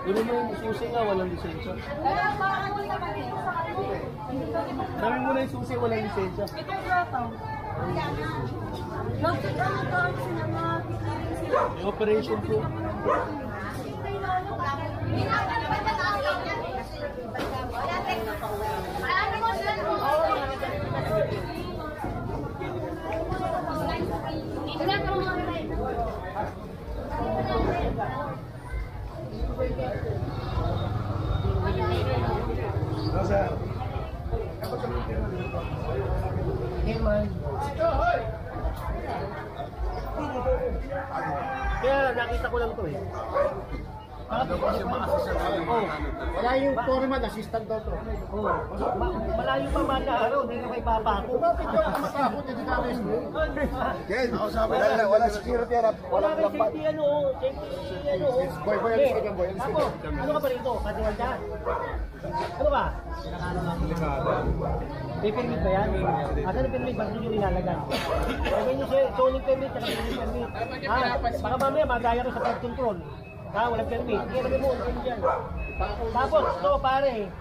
Kunin mo yung susi nga, walang lisensya. Sabi mo na yung susi, walang lisensya. Itong grotto. May operation po. Kaya nakita ko lang to eh. Wala yung foreman, assistant daw to. Malayo pa man na araw, hindi ka may papako. Bakit ka matakot? Hindi ka arrest mo. Yes, wala security yan. Wala kay safety ano, safety ano. Boy, alis ka dyan, boy. Alis ka Ako, dyan. ano ka ba rito? Kasiwal ka? Ano ba? May permit ba yan? Asan ang permit? Ba't nyo nilalagay? Sabi nyo siya, zoning permit, saka permit. Baka mamaya madaya ko sa flood control. Walang permit. Hindi namin mo, ano dyan. Tapos, ito pare,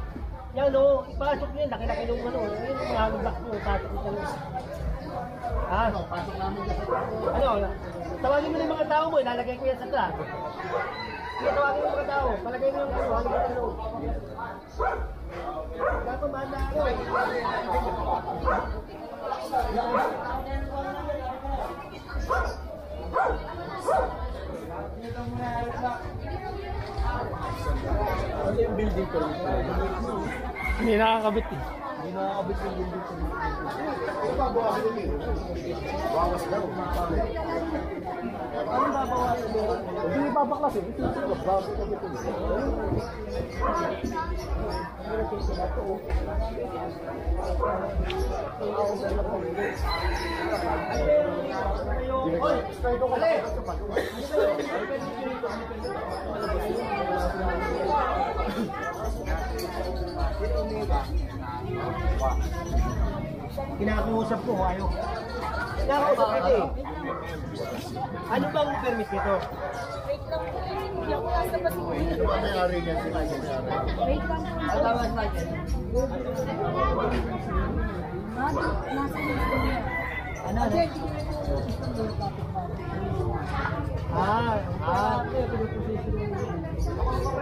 yan o, ipasok nyo, laki-laki nung ano, yun yung mga block nyo, pasok nyo talaga. Ano, tawagin mo na yung mga tao mo, ilalagay ko yan sa truck. Sige, tawagin mo yung mga tao, palagay mo yung ano, hanggang sa ano. Wala pa manda ako eh. Ano yung building ko? Hindi nakakabit eh. Hindi nakakabit yung building ko. Babawas ko yun. Bawas daw. Anong babawasan mo? Hindi babaklas eh. Ito yung bago ko dito. Oy, straight ko kali. Kinakausap ko, ayaw. Kinakausap ka eh. Ano bang permit nito? Wait lang po. Hindi ako nasa patingin. Ano yung ari niya? Wait lang po. Ang tawag natin. Nasa niya. Ano?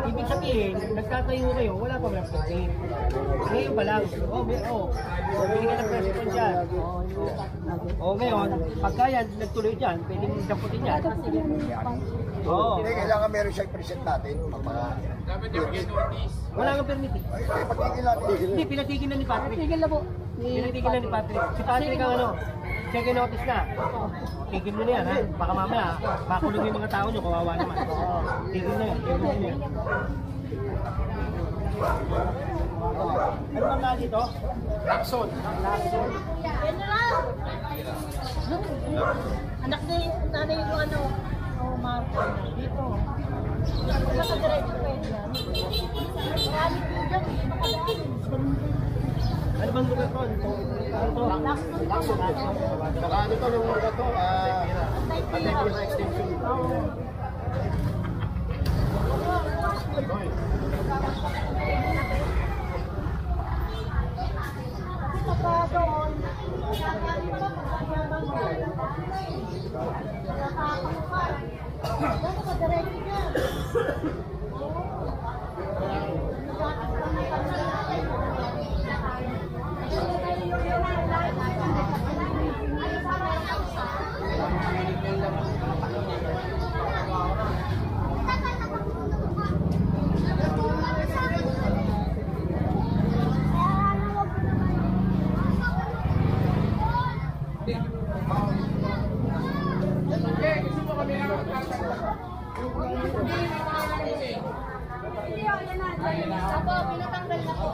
Ibig sabihin, nagtatayo kayo, wala pa lang permit. Ngayon pa lang. Bigyan ka ng president dyan. Ngayon, pagka yan, nagtuloy dyan, pwede mong damputin yan. Hindi, kailangan meron siyang present natin. Wala kang permit eh. Patigil natin. Hindi, pinatigil na ni Patrick. Tigil na po. Pinatigil na ni Patrick. Si Patrick ang ano, check notice na. Tigil mo na yan ha. Baka mamaya, bakulong yung mga tao nyo, kawawa naman. Tigil na yan, tigil na yan. Ano bang nga dito? Lakson. Yan na lang. Anak ni nanay yung ano. Ma'am. Dito. Nasa diretso ko yun yan. Marami po dyan. Makadaan. Ano bang lugar ko? Lakson. Saka ano to, nung mga to, Antipura extension. Ako, pinatanggal na po.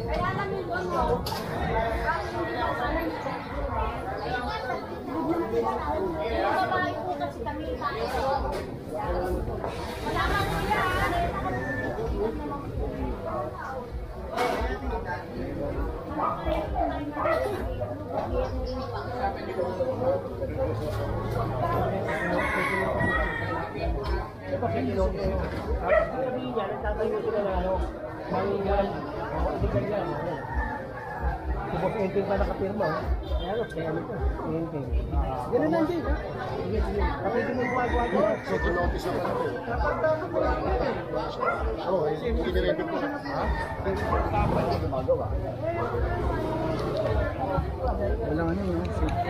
Kaya lang yung ano. Bakit hindi ako sana yung babae po kasi kami. Wala ka po yan. Ito, pinilong ko. Sabihin niya, nagtatayo sila na ano, mangingan, illegal yan. Si Boss Enting pa nakapirma. Ayan o, kaya nito. Enting. Ganun lang din, ha? Sige, sige. Kapitin mo yung gumagawa ko. So, tinotis naman ako. Oo, hindi ko. Ha? Gumagawa. Walang ano yun.